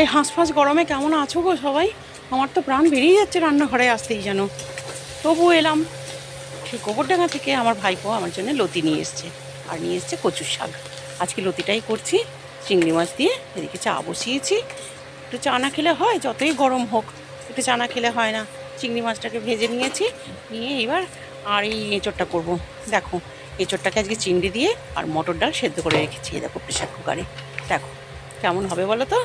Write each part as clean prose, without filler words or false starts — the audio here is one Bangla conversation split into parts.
এই হাঁসফাঁস গরমে কেমন আছো গো সবাই? আমার তো প্রাণ বেরিয়ে যাচ্ছে রান্নাঘরে আসতেই যেন। তবু এলাম। সেই গোবরডাঙ্গা থেকে আমার ভাইপো আমার জন্য লতি নিয়ে এসছে, আর নিয়ে এসছে কচুর শাক। আজকে লতিটাই করছি চিংড়ি মাছ দিয়ে। এদিকে চা বসিয়েছি। একটু চা না খেলে হয়, যতই গরম হোক একটু চা না খেলে হয় না। চিংড়ি মাছটাকে ভেজে নিয়েছি, নিয়ে এবার আর এই এঁচোড়টা করবো। দেখো, এঁচোড়টাকে আজকে চিংড়ি দিয়ে আর মটর ডাল সেদ্ধ করে রেখেছি। দেখো প্রেশার কুকারে। দেখো কেমন হবে বলো তো?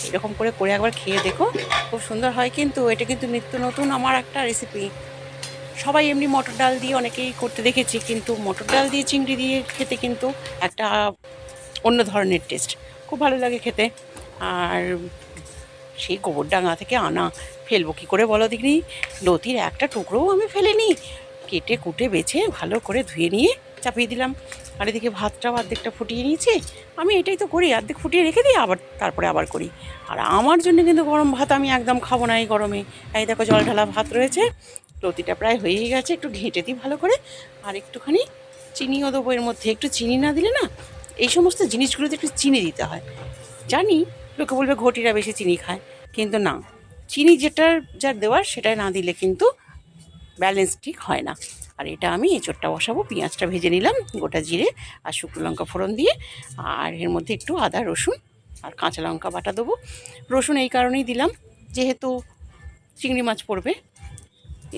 এরকম করে করে একবার খেয়ে দেখো, খুব সুন্দর হয়। কিন্তু এটা কিন্তু নিত্য নতুন আমার একটা রেসিপি। সবাই এমনি মটর ডাল দিয়ে অনেকেই করতে দেখেছি, কিন্তু মটর ডাল দিয়ে চিংড়ি দিয়ে খেতে কিন্তু একটা অন্য ধরনের টেস্ট, খুব ভালো লাগে খেতে। আর সেই গোবরডাঙ্গা থেকে আনা, ফেলবো কী করে বলো দেখিনি? লতির একটা টুকরোও আমি ফেলিনি। কেটে কুটে বেছে ভালো করে ধুয়ে নিয়ে চাপিয়ে দিলাম। আর এদিকে ভাতটাও অর্ধেকটা ফুটিয়ে নিয়েছি। আমি এটাই তো করি, অর্ধেক ফুটিয়ে রেখে দিই, তারপরে আবার করি। আর আমার জন্য কিন্তু গরম ভাত আমি একদম খাবো না এই গরমে। এই দেখো জল ঢালা ভাত রয়েছে, লতিটা প্রায় হয়েই গেছে। একটু ঘেঁটে দিই ভালো করে, আর একটুখানি চিনিও দেবো এর মধ্যে। একটু চিনি না দিলে না, এই সমস্ত জিনিসগুলোতে একটু চিনি দিতে হয়। জানি লোকে বলবে ঘটিরা বেশি চিনি খায়, কিন্তু না, চিনি যার দেওয়ার সেটাই না দিলে কিন্তু ব্যালেন্স ঠিক হয় না। আর এটা আমি এঁচোড়টা বসাবো। পেঁয়াজটা ভেজে নিলাম গোটা জিরে আর শুকনো লঙ্কা ফোড়ন দিয়ে, আর এর মধ্যে একটু আদা রসুন আর কাঁচা লঙ্কা বাটা দেবো। রসুন এই কারণেই দিলাম, যেহেতু চিংড়ি মাছ পড়বে।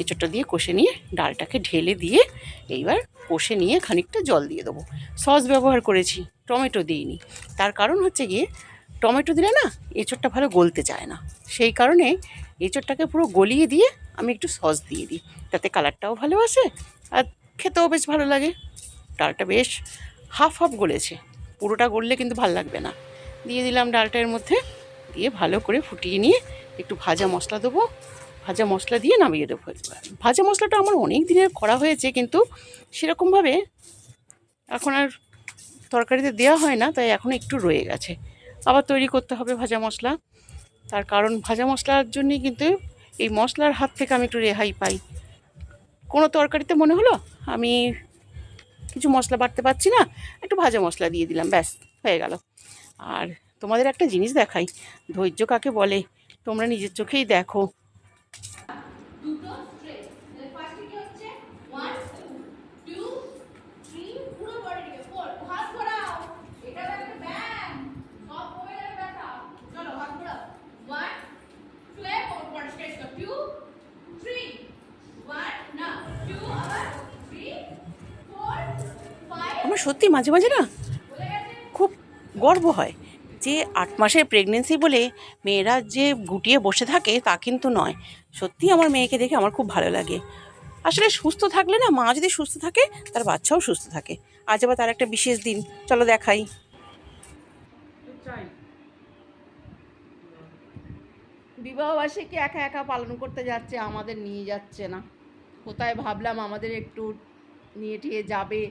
এঁচোড়টা দিয়ে কষে নিয়ে ডালটাকে ঢেলে দিয়ে এইবার কষে নিয়ে খানিকটা জল দিয়ে দেবো। সস ব্যবহার করেছি, টমেটো দিইনি। তার কারণ হচ্ছে গিয়ে, টমেটো দিলে না এঁচোড়টা ভালো গলতে চায় না। সেই কারণে এঁচোড়টাকে পুরো গলিয়ে দিয়ে আমি একটু সস দিয়ে দিই, তাতে কালারটাও ভালো আসে আর খেতেও বেশ ভালো লাগে। ডালটা বেশ হাফ হাফ গলেছে, পুরোটা গললে কিন্তু ভালো লাগবে না। দিয়ে দিলাম ডালটার মধ্যে, দিয়ে ভালো করে ফুটিয়ে নিয়ে একটু ভাজা মশলা দেবো। ভাজা মশলা দিয়ে নামিয়ে দেবো। ভাজা মশলাটা আমার অনেক দিনের করা হয়েছে, কিন্তু সেরকমভাবে এখন আর তরকারিতে দেওয়া হয় না, তাই এখন একটু রয়ে গেছে। আবার তৈরি করতে হবে ভাজা মশলা। তার কারণ ভাজা মশলার জন্যই কিন্তু এই মশলার হাত থেকে আমি একটু রেহাই পাই। কোনো তরকারিতে মনে হলো আমি কিছু মশলা বাটতে পারছি না, একটু ভাজা মশলা দিয়ে দিলাম, ব্যাস হয়ে গেল। আর তোমাদের একটা জিনিস দেখাই, ধৈর্য কাকে বলে তোমরা নিজের চোখেই দেখো। দুটো স্ট্রেচ ফার্স্টে কি হচ্ছে 1 2 3 পুরো বডি দিকে 4 হাত ঘোরাও এটা একটা ব্যায়াম সব কমে যাবে ব্যথা চলো হাত ঘোরাও 1 2 বডি স্ট্রেচ করো 2 3 1 না 2 আবার 3 4 5 আমার সত্যি মাঝে মাঝে না বলে গেছে খুব গর্ব হয় যে 8 মাসের প্রেগনেন্সি বলে মেয়েরা যে গুটিয়ে বসে থাকে তা কিন্তু নয়। সত্যি আমার মেয়েকে দেখে আমার খুব ভালো লাগে। আসলে সুস্থ থাকলে না, মা যদি সুস্থ থাকে তার বাচ্চাও সুস্থ থাকে। আজ আবার তার একটা বিশেষ দিন, চলো দেখাই। বিবাহবার্ষিকী একা একা পালন করতে যাচ্ছে, আমাদের নিয়ে যাচ্ছে না। কোথায় ভাবলাম আমাদের একটু নিয়ে টিয়ে যাবে,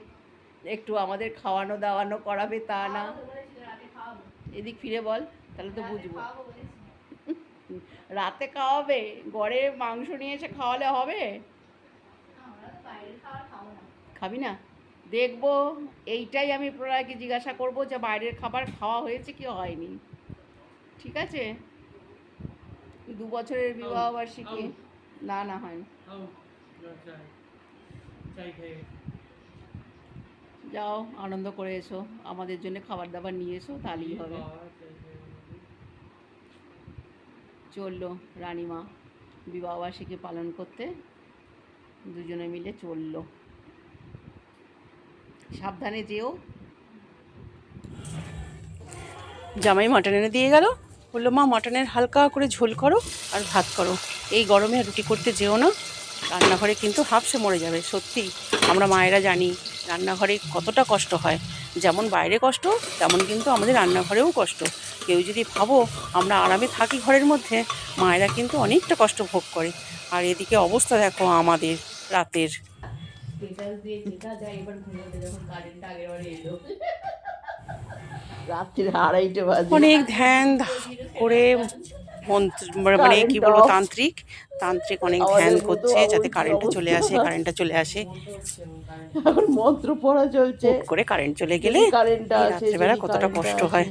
একটু আমাদের খাওয়ানো দাওয়ানো করাবে, তা না। এদিক ফিরে বল, তাহলে তো বুঝবো। রাতে খাওয়াবে? ঘরে মাংস নিয়ে এসে খাওয়ালে হবে? খাবি না? দেখবো। এইটাই আমি প্রলয়কে জিজ্ঞাসা করবো যে বাইরের খাবার খাওয়া হয়েছে কি হয়নি। ঠিক আছে? 2 বছরের বিবাহ বার্ষিকী। না না হয়নি। যাও আনন্দ করে এসো, আমাদের জন্য খাবার দাবার নিয়ে এসো, তাহলেই হবে। চললো রানীমা বিবাহবার্ষিকী পালন করতে, দুজনে মিলে চললো। সাবধানে যেও। জামাই মাটন এনে দিয়ে গেল, বললো মা মাটনের হালকা করে ঝোল করো আর ভাত করো, এই গরমে রুটি করতে যেও না, রান্নাঘরে কিন্তু হাঁফসে মরে যাবে। সত্যি আমরা মায়েরা জানি রান্নাঘরে কতটা কষ্ট হয়। যেমন বাইরে কষ্ট, তেমন কিন্তু আমাদের রান্নাঘরেও কষ্ট। কেউ যদি ভাবো আমরা আরামে থাকি ঘরের মধ্যে, মায়েরা কিন্তু অনেকটা কষ্ট ভোগ করে। আর এদিকে অবস্থা দেখো আমাদের রাতের। রাত্রি 2:30 বাজে। অনেক ধ্যান করে মানে কি বলবো, তান্ত্রিক অনেক ধ্যান করছে যাতে কারেন্টটা চলে আসে, কারেন্টটা চলে আসে। এখন মন্ত্র পড়া চলছে। হুট করে কারেন্ট চলে গেলে কারেন্টটা আসে, রাত্রেবেলা কতটা কষ্ট হয়।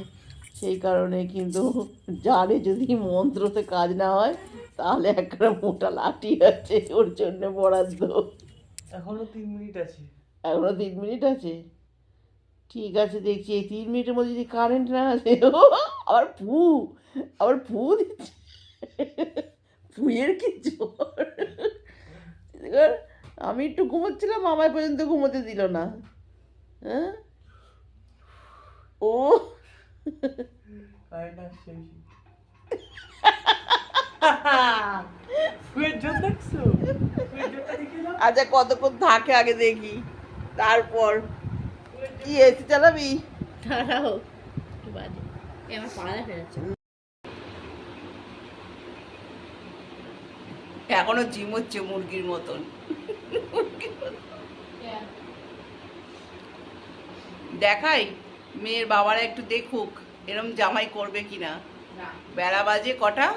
সেই কারণে কিন্তু জানে যদি মন্ত্রতে কাজ না হয় তাহলে একটা মোটা লাঠি আছে ওর জন্য বরাদ্দ। এখনো 3 মিনিট আছে। এখনো 3 মিনিট আছে, ঠিক আছে দেখছি এই 3 মিনিটের মধ্যে যদি কারেন্ট না আসে আবার ফু দিচ্ছে, ফুয়ের কি জোর। এবার আমি একটু ঘুমোচ্ছিলাম, আমায় পর্যন্ত ঘুমোতে দিল না। হ্যাঁ ও কারেন্ট আসছে বেশি। ফুয়ের জোর দেখছো? ফুয়ের জোরটা দেখিয়ে দাও। আচ্ছা কতক্ষণ থাকে আগে দেখি, তারপর কি এসি চালাবি? দাঁড়াও একটু বাজে, এ আমার পাড়ায় ফেরাচ্ছে। এখনো জিম হচ্ছে মুরগির মতন। দেখাই মেয়ের বাবারা একটু দেখুক এরম জামাই করবে কিনা। বেলা বাজে কটা?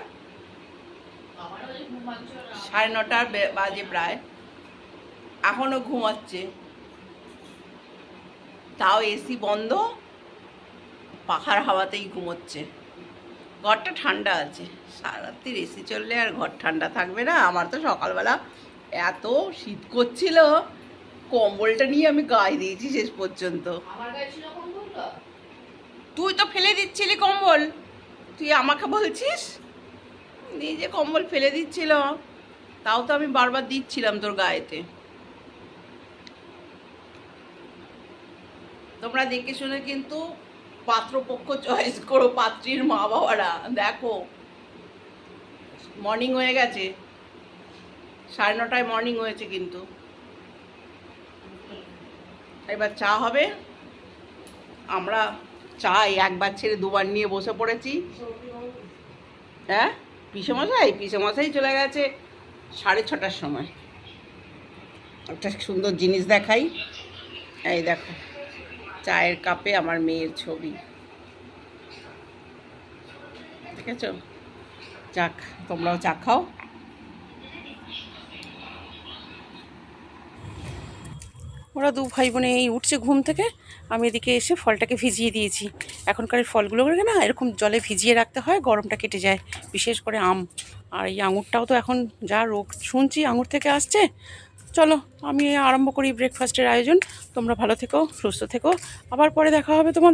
9:30 বাজে প্রায়, এখনো ঘুমাচ্ছে, তাও এসি বন্ধ, পাখার হাওয়াতেই ঘুমোচ্ছে। ঘরটা ঠান্ডা আছে, সারা রাত্রির এসি চললে আর ঘর ঠান্ডা থাকবে না? আমার তো সকালবেলা এত শীত করছিল, কম্বলটা নিয়ে আমি গায়ে দিয়েছি শেষ পর্যন্ত। আমার গায়ে ছিল কম্বলটা? তুই তো ফেলে দিচ্ছিলি কম্বল, তুই আমাকে বলছিস? নিজে কম্বল ফেলে দিচ্ছিল, তাও তো আমি বারবার দিচ্ছিলাম তোর গায়েতে। তোমরা দেখে শুনে কিন্তু পাত্রপক্ষ চয়েস করো, পাত্রীর মা বাবারা। দেখো মর্নিং হয়ে গেছে, 9:30 মর্নিং হয়েছে কিন্তু। এবার চা হবে, আমরা চা একবার ছেড়ে দুবার নিয়ে বসে পড়েছি। হ্যাঁ পিসেমশাই চলে গেছে 6:30টার সময়। একটা সুন্দর জিনিস দেখাই, এই দেখো চায়ের কাপে আমার মেয়ের ছবি, দেখেছো? যাক, তোমরাও চা খাও। ওরা দু ভাই বোনে এই উঠছে ঘুম থেকে, আমি এদিকে এসে ফলটাকে ভিজিয়ে দিয়েছি। এখনকার এই ফলগুলোকে না এরকম জলে ভিজিয়ে রাখতে হয়, গরমটা কেটে যায়, বিশেষ করে আম। আর এই আঙুরটাও তো এখন যা রোগ শুনছি আঙুর থেকে আসছে। চলো আমি আরম্ভ করি ব্রেকফাস্টের আয়োজন। তোমরা ভালো থেকো, সুস্থ থেকো, আবার পরে দেখা হবে তোমাদের।